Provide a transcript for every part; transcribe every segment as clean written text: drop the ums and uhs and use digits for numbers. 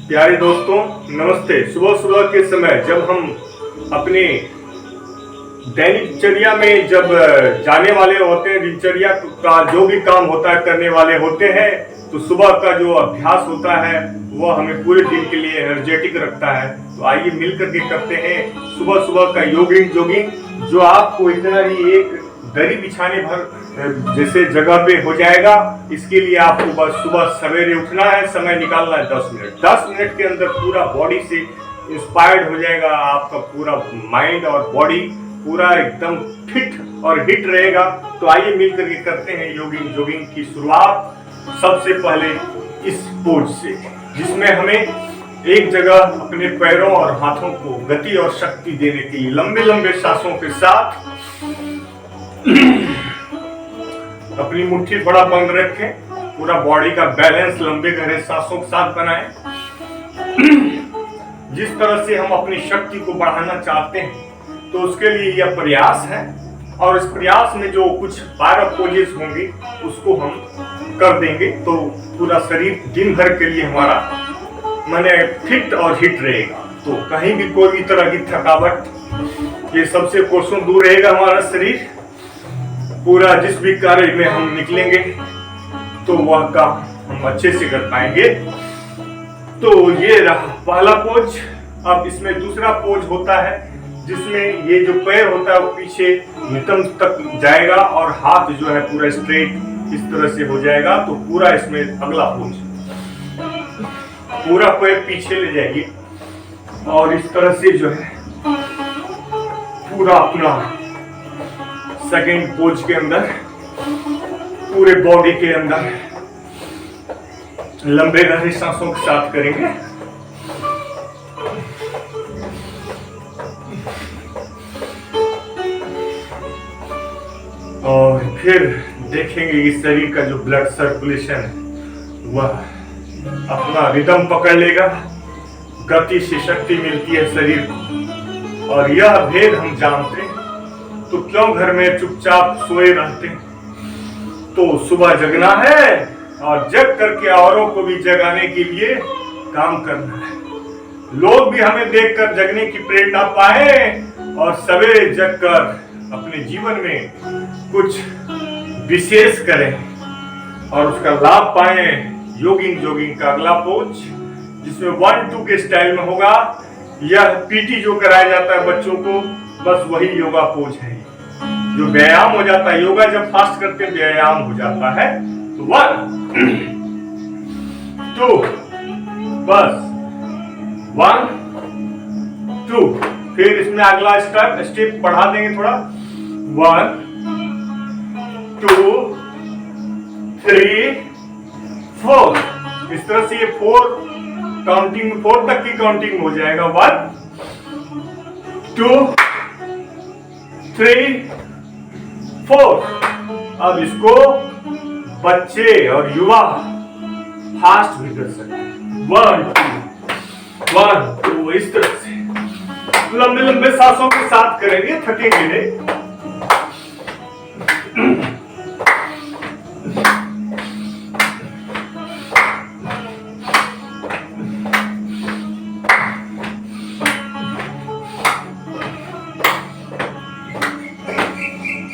प्यारे दोस्तों नमस्ते। सुबह सुबह के समय जब हम अपने दिनचर्या में जब जाने वाले होते हैं, दिनचर्या का जो भी काम होता है करने वाले होते हैं, तो सुबह का जो अभ्यास होता है वह हमें पूरे दिन के लिए एनर्जेटिक रखता है। तो आइए मिलकर के करते हैं सुबह सुबह का जॉगिंग, जो आपको इतना ही एक दरी बिछाने भर जैसे जगह पे हो जाएगा। इसके लिए आपको बस सुबह सवेरे उठना है, समय निकालना है 10 मिनट। 10 मिनट के अंदर पूरा बॉडी से इंस्पायर्ड हो जाएगा, आपका पूरा माइंड और बॉडी पूरा एकदम फिट और हिट रहेगा। तो आइए मिलकर के करते हैं जॉगिंग की शुरुआत सबसे पहले इस पोज से, जिसमें हमें एक जगह अपने पैरों और हाथों को गति और शक्ति देने के लिए लंबे लंबे सांसों के साथ अपनी मुट्ठी बड़ा बंद रखें, पूरा बॉडी का बैलेंस लंबे गहरे सांसों के साथ बनाएं। जिस तरह से हम अपनी शक्ति को बढ़ाना चाहते हैं, तो उसके लिए यह प्रयास है, और इस प्रयास में जो कुछ 12 पोजेस होंगे उसको हम कर देंगे, तो पूरा शरीर दिन भर के लिए हमारा माने फिट और हिट रहेगा। तो कहीं भी कोई भी तरह की थकावट ये सबसे कोसों दूर रहेगा हमारा शरीर। पूरा जिस भी कार्य में हम निकलेंगे तो वह काम हम अच्छे से कर पाएंगे। तो ये रहा पहला पोज। अब इसमें दूसरा पोज होता है, जिसमें ये जो पैर होता है वो पीछे नितंब तक जाएगा और हाथ जो है पूरा स्ट्रेट इस तरह से हो जाएगा। तो पूरा इसमें अगला पोज, पूरा पैर पीछे ले जाइए और इस तरह से जो है पूरा अपना सेकेंड पोज के अंदर पूरे बॉडी के अंदर लंबे गहरे सांसों के साथ करेंगे। और फिर देखेंगे कि शरीर का जो ब्लड सर्कुलेशन है वह अपना रिदम पकड़ लेगा, गति से शक्ति मिलती है शरीर को। और यह भेद हम जानते हैं, तो क्यों घर में चुपचाप सोए रहते हैं। तो सुबह जगना है और जग करके औरों को भी जगाने के लिए काम करना है। लोग भी हमें देखकर जगने की प्रेरणा पाए और सवेरे जगकर अपने जीवन में कुछ विशेष करें और उसका लाभ पाए। जॉगिंग का अगला पोज, जिसमें 1-2 के स्टाइल में होगा। यह पीटी जो कराया जाता है बच्चों को, बस वही योगा पोज है, जो व्यायाम हो जाता है। योगा जब फास्ट करते हैं व्यायाम हो जाता है। तो 1 2 बस 1 2। फिर इसमें अगला स्टेप बढ़ा देंगे थोड़ा, 1 2 3 4। इस तरह से ये 4 तक की काउंटिंग हो जाएगा। 1 2 3 4। अब इसको बच्चे और युवा फास्ट भी कर सकते हैं। 1 2 इस तरह से लंबे लंबे सांसों के साथ करेंगे, थकेंगे नहीं।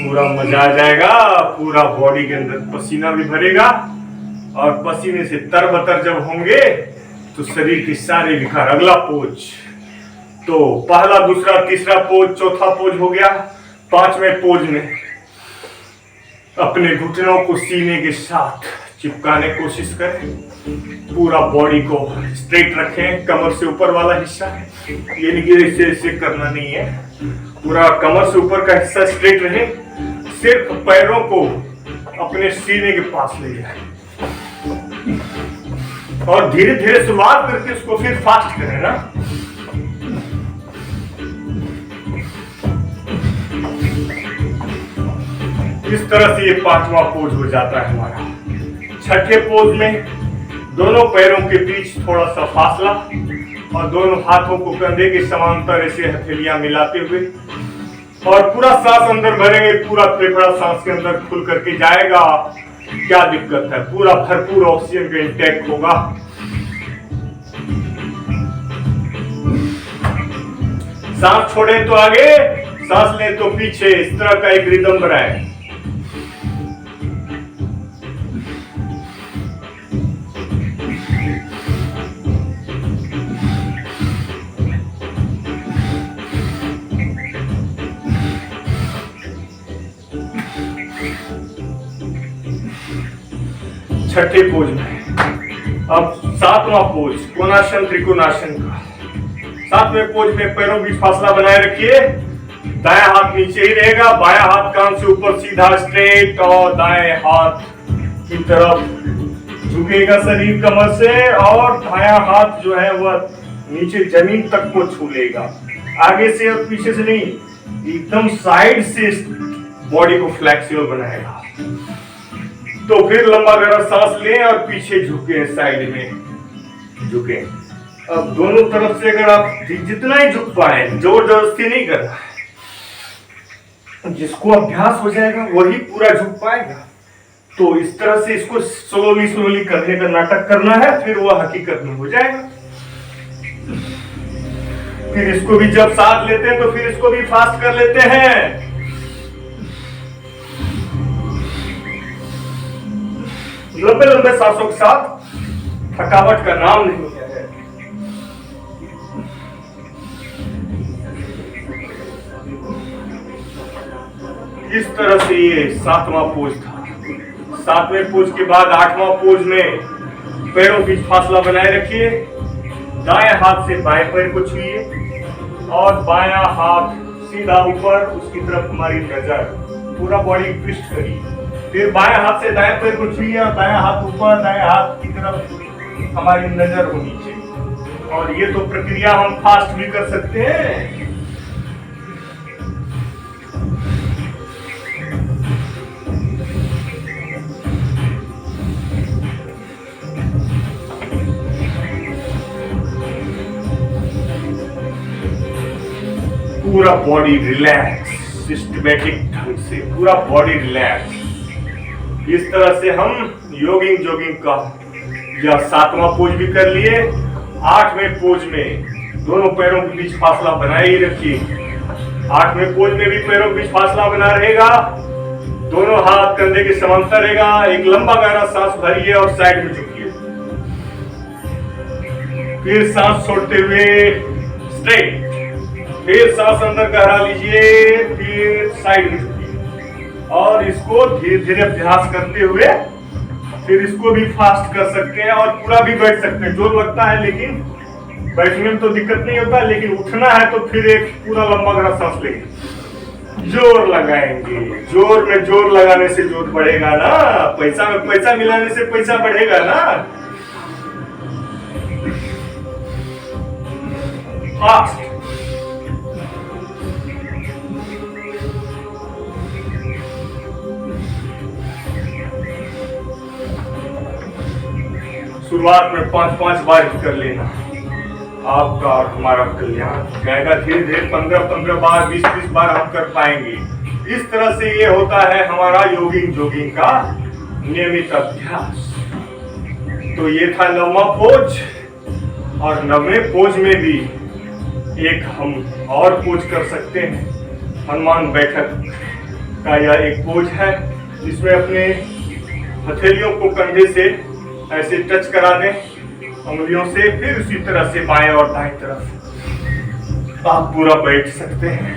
पूरा मजा आ जाएगा, पूरा बॉडी के अंदर पसीना भी भरेगा और पसीने से तरबतर जब होंगे तो शरीर के सारे विकार। अगला पोज, तो पहला दूसरा तीसरा पोज, चौथा पोज हो गया। 5वें पोज में अपने घुटनों को सीने के साथ चिपकाने की कोशिश करें। पूरा बॉडी को स्ट्रेट रखें, कमर से ऊपर वाला हिस्सा, ये नहीं कि ऐसे करना नहीं है। पूरा कमर से ऊपर का हिस्सा स्ट्रेट रहे, सिर्फ पैरों को अपने सीने के पास ले जाए और धीरे धीरे शुरुआत करके उसको फिर फास्ट करें ना। इस तरह से ये 5वां पोज हो जाता है हमारा। 6ठे पोज में दोनों पैरों के बीच थोड़ा सा फासला और दोनों हाथों को कंधे के समांतर ऐसे हथेलियां मिलाते हुए और पूरा सांस अंदर भरेंगे। पूरा फेफड़ा सांस के अंदर खुल करके जाएगा। क्या दिक्कत है, पूरा भरपूर ऑक्सीजन का इंटेक होगा। सांस छोड़े तो आगे, सांस ले तो पीछे, इस तरह का एक रिदम बनाए। छठे पोज में अब सातवां पोज कोणासन त्रिकोणासन का। सातवें पोज में पैरों की फासला बनाए रखिए, दाया हाथ नीचे ही रहेगा, बाया हाथ कान से ऊपर सीधा स्ट्रेट और दाएं हाथ की तरफ झुकेगा शरीर कमर से, और दाया हाथ जो है वह नीचे जमीन तक को छू लेगा, आगे से और पीछे से नहीं, एकदम साइड से बॉडी को फ्लेक्सिबल बनाएगा। तो फिर लंबा गहरा सांस लें और पीछे झुके, साइड में झुके। अब दोनों तरफ से अगर आप जितना ही झुक पाए, जोर जबरदस्ती नहीं करना, जिसको अभ्यास हो जाएगा वही पूरा झुक पाएगा। तो इस तरह से इसको स्लोली स्लोली करने का नाटक करना है, फिर वह हकीकत में हो जाएगा। फिर इसको भी जब साथ लेते हैं तो फिर इसको भी फास्ट कर लेते हैं। लंबे लंबे सांसों के साथ थकावट का नाम नहीं है। इस तरह से ये सातवां पोज था। सातवें पोज के बाद आठवां पोज में पैरों की फासला बनाए रखिए, दाएं हाथ से बाएं पैर को छुइए और बायां हाथ सीधा ऊपर, उसकी तरफ हमारी नजर, पूरा बॉडी ट्विस्ट करिए। फिर बाएं हाथ से दाएं पैर को छुइए और दायां हाथ ऊपर, दाएं हाथ की तरफ हमारी नजर होनी चाहिए। और ये तो प्रक्रिया हम फास्ट भी कर सकते हैं। पूरा बॉडी रिलैक्स, सिस्टमैटिक ढंग से पूरा बॉडी रिलैक्स। इस तरह से हम योगिंग जोगिंग का यह सातवां पोज भी कर लिए। आठवें पोज में दोनों पैरों के बीच फासला बनाए ही रखिए। आठवें पोज में भी पैरों के बीच फासला बना रहेगा, दोनों हाथ कंधे के समांतर रहेगा। एक लंबा गहरा सांस भरिए और साइड में झुकिए, फिर सांस छोड़ते हुए स्ट्रेट, फिर सांस अंदर गहरा लीजिए, फिर साइड में झुकिए। और इसको धीरे धीरे अभ्यास करते हुए फिर इसको भी फास्ट कर सकते हैं और पूरा भी बैठ सकते हैं। जोर लगता है लेकिन बैठने में तो दिक्कत नहीं होता, लेकिन उठना है तो फिर एक पूरा लंबा गहरा सांस लेंगे, जोर लगाएंगे। जोर में जोर लगाने से जोर बढ़ेगा ना, पैसा में पैसा मिलाने से पैसा बढ़ेगा ना। फास्ट शुरुआत में 5-5 बार ही कर लेना, आपका और हमारा कल्याण जाएगा। धीरे धीरे 15-15 बार, 20-20 बार हम कर पाएंगे। इस तरह से ये होता है हमारा योगिंग जोगिंग का नियमित अभ्यास। तो ये था 9वां पोज। और 9वें पोज में भी एक हम और पोज कर सकते हैं। हनुमान बैठक का यह एक पोज है, जिसमें अपने हथेलियों को कंधे से ऐसे टच करा दें उंगलियों से, फिर उसी तरह से बाएं और दाएं तरफ आप पूरा बैठ सकते हैं।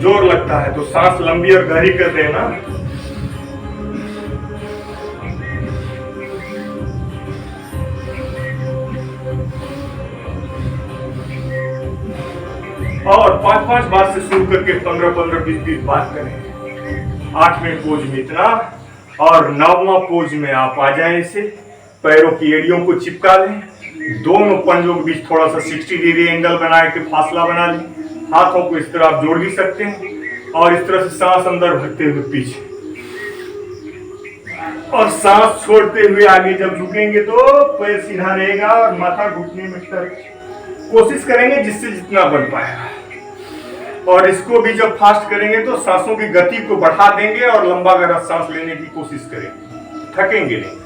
जोर लगता है तो सांस लंबी और गहरी कर देना। और 5-5 बार से शुरू करके 15-15, 20-20 बार करें। 8वें पोज में इतना, और 9वां पोज में आप आ जाएं। इसे पैरों की एड़ियों को चिपका लें, दोनों पंजों के बीच थोड़ा सा 60 डिग्री एंगल बना के फासला बना लें। हाथों को इस तरह आप जोड़ भी सकते हैं और इस तरह से सांस अंदर भरते हुए पीछे, और सांस छोड़ते हुए आगे जब झुकेंगे तो पैर सीधा रहेगा और माथा घुटने में टच। कोशिश करेंगे जिससे जितना बन पाएगा। और इसको भी जब फास्ट करेंगे तो सांसों की गति को बढ़ा देंगे और लंबा गहरा सांस लेने की कोशिश करेंगे, थकेंगे नहीं।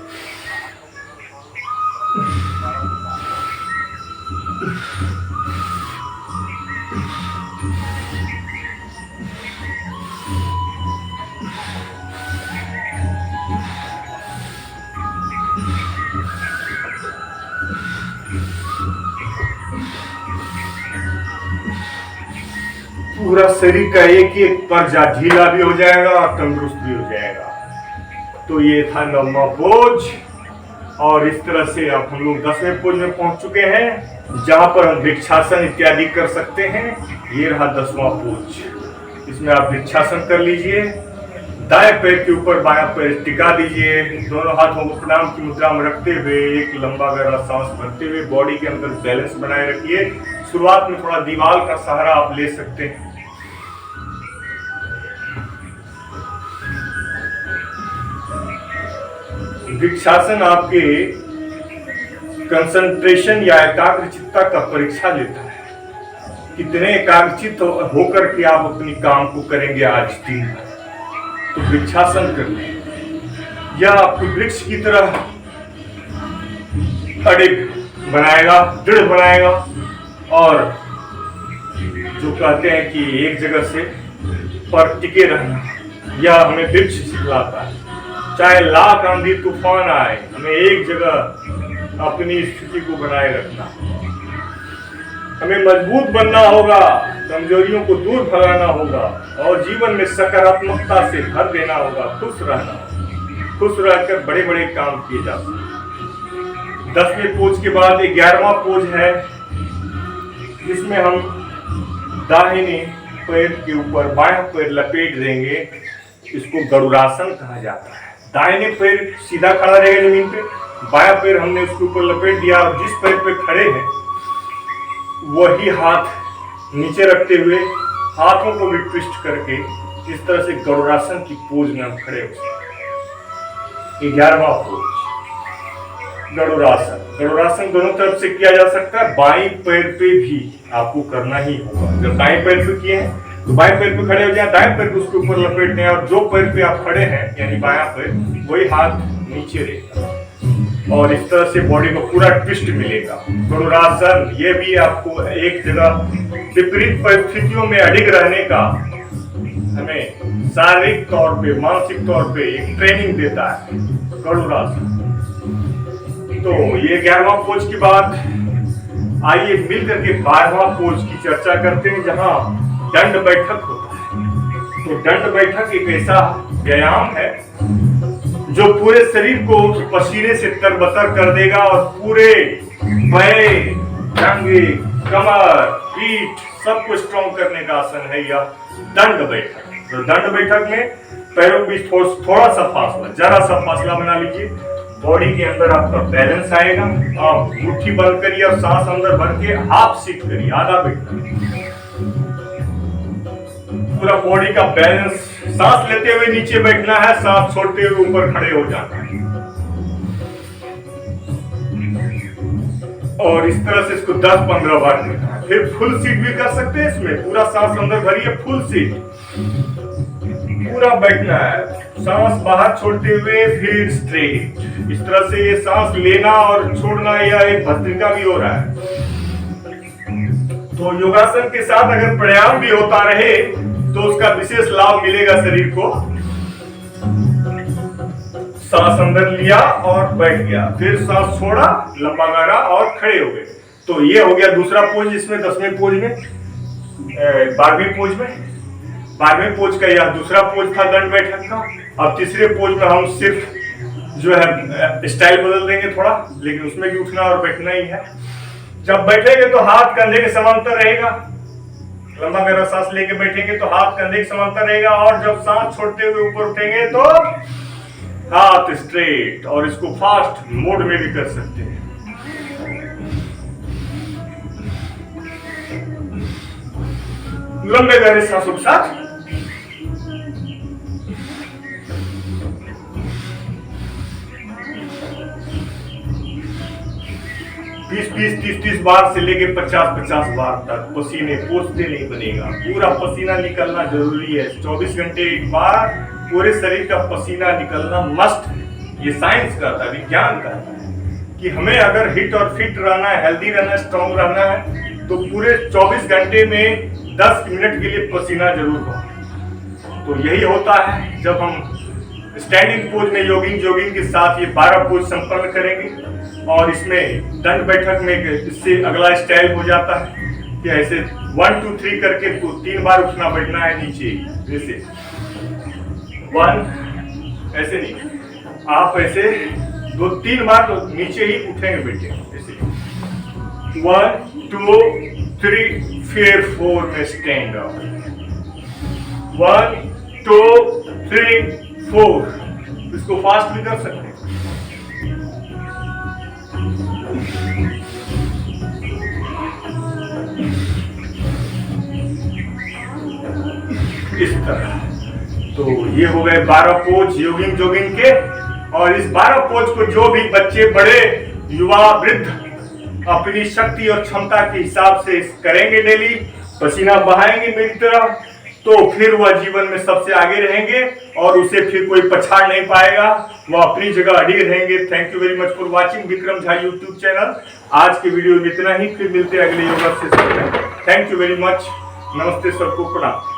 पूरा शरीर का एक एक पर्जा ढीला भी हो जाएगा और तंदुरुस्त भी हो जाएगा। तो ये था 9वां पोज। और इस तरह से अब हम लोग 10वें पोज में पहुंच चुके हैं, जहां पर हम वृक्षासन इत्यादि कर सकते हैं। ये रहा 10वां पोज। इसमें आप वृक्षासन कर लीजिए, दाएं पैर के ऊपर बायां पैर टिका दीजिए, दोनों हाथों को प्रणाम की मुद्रा में रखते हुए एक लंबा गहरा सांस भरते हुए बॉडी के अंदर बैलेंस बनाए रखिए। शुरुआत में थोड़ा दीवार का सहारा आप ले सकते हैं। वृक्षासन आपके कंसंट्रेशन या एकाग्रचित्ता का परीक्षा लेता है, कितने एकाग्रचित होकर के आप अपनी काम को करेंगे आज दिन भर। तो वृक्षासन कर लें, यह आपको वृक्ष की तरह अडिग बनाएगा, दृढ़ बनाएगा। और जो कहते हैं कि एक जगह से पर टिके रहना, यह हमें वृक्ष सिखलाता है। चाहे लाख आंधी तूफान आए, हमें एक जगह अपनी स्थिति को बनाए रखना। हमें मजबूत बनना होगा, कमजोरियों को दूर भगाना होगा और जीवन में सकारात्मकता से भर देना होगा। खुश रहना, खुश रहकर बड़े बड़े काम किए जा सकते। 10वें पोज के बाद 11वां पोज है, जिसमें हम दाहिने पैर के ऊपर बायां पैर लपेट देंगे। इसको गरुड़ासन कहा जाता है। दाहिने पैर सीधा खड़ा रहेगा जमीन पे, बायां पैर हमने उसके ऊपर लपेट दिया और जिस पैर पे खड़े हैं वही हाथ नीचे रखते हुए हाथों को भी ट्विस्ट करके इस तरह से गरुड़ासन की पोज में हम खड़े हो सकते हैं। 11वां पोज गरुड़ासन। गरुड़ासन दोनों तरफ से किया जा सकता है, बाएं पैर पे भी आपको करना ही होगा। जब दाएं पैर पे किए हैं तो बाएं पैर पे खड़े हो जाए, दाएं पैर को उसके ऊपर लपेट दें और जो पैर पे आप खड़े हैं यानी बायां पैर, वही हाथ नीचे रहेगा और इस तरह से बॉडी को पूरा ट्विस्ट मिलेगा। गरुड़ासन ये भी आपको एक जगह विपरीत परिस्थितियों में अडिग रहने का हमें शारीरिक तौर पे, मानसिक तौर पे एक ट्रेनिंग देता है गरुड़ासन। तो ये 11वां पोज के बाद आइए मिलकर के 12वां पोज की चर्चा करते हैं, जहां दंड बैठक होता है। तो दंड बैठक एक ऐसा व्यायाम है जो पूरे शरीर को पसीने से तरबतर कर देगा और पूरे पैर, टांगे, कमर, पीठ सबको स्ट्रॉन्ग करने का आसन है यह दंड बैठक। तो दंड बैठक में पैरों के बीच थोड़ा सा फासला, जरा सा फासला बना लीजिए। बॉडी के अंदर आपका बैलेंस आएगा। आप मुट्ठी बंद करिए और सांस अंदर भर के हाफ सीट करिए, आधा बैठना। पूरा बॉडी का बैलेंस, सांस लेते हुए नीचे बैठना है, सांस छोड़ते हुए ऊपर खड़े हो जाना है। और इस तरह से इसको 10-15 बार करना है। फिर फुल सीट भी कर सकते हैं, इसमें पूरा सांस अंदर भरिए, फुल सीट पूरा बैठना है, सांस बाहर छोड़ते हुए फिर स्ट्रेट। इस तरह से ये सांस लेना और छोड़ना यह एक भस्त्रिका भी हो रहा है। तो योगासन के साथ अगर प्राणायाम भी होता रहे तो उसका विशेष लाभ मिलेगा शरीर को। सांस अंदर लिया और बैठ गया, फिर सांस छोड़ा, लंबा गहरा और खड़े हो गए। तो ये हो गया दूसरा पोज। इसमें 10वें पोज में 12वें पोज का यह दूसरा पोज था दंड बैठक का। अब तीसरे पोज में हम सिर्फ जो है स्टाइल बदल देंगे थोड़ा, लेकिन उसमें भी उठना और बैठना ही है। जब बैठेंगे तो हाथ कंधे के समांतर रहेगा, लंबा गहरा सांस लेके बैठेंगे तो हाथ कंधे के समांतर रहेगा। और जब सांस छोड़ते हुए ऊपर उठेंगे तो हाथ स्ट्रेट। और इसको फास्ट मोड में भी कर सकते हैं। लंबे गहरे सांसों के साथ 20-30 बार से लेके 50-50 बार तक पसीने पोंछते नहीं बनेगा। पूरा पसीना निकलना जरूरी है। 24 घंटे एक बार पूरे शरीर का पसीना निकलना मस्ट है। ये साइंस कहता है, विज्ञान कहता है कि हमें अगर हिट और फिट रहना है, हेल्दी रहना है, स्ट्रॉन्ग रहना है, तो पूरे 24 घंटे में 10 मिनट के लिए पसीना जरूर हो। तो यही होता है जब हम स्टैंडिंग पोज में जॉगिंग के साथ ये 12 पोज संपन्न करेंगे। और इसमें दंड बैठक में इससे अगला स्टाइल हो जाता है कि ऐसे 1 2 3 करके 3 बार उठना बैठना है नीचे। जैसे 1, ऐसे नहीं, आप ऐसे 2-3 बार तो नीचे ही उठेंगे बैठे। ऐसे 1 2 3 4 में स्टैंड अप। 1 2 3 4। इसको फास्ट भी कर सकते हैं। इस तरह। तो ये हो गए 12 पोज जोगिंग के। और इस 12 पोज को जो भी बच्चे, बड़े, युवा, वृद्ध अपनी शक्ति और क्षमता के हिसाब से करेंगे, डेली पसीना बहाएंगे मेरी तरह, तो फिर वह जीवन में सबसे आगे रहेंगे और उसे फिर कोई पछाड़ नहीं पाएगा। वह अपनी जगह अड़िग रहेंगे। Thank you very much for watching Vikram Jha YouTube channel. आज के वीडियो में इतना ही, फिर मिलते हैं अगले योगा सेशन में। Thank you very much. नमस्ते, सबको प्रणाम।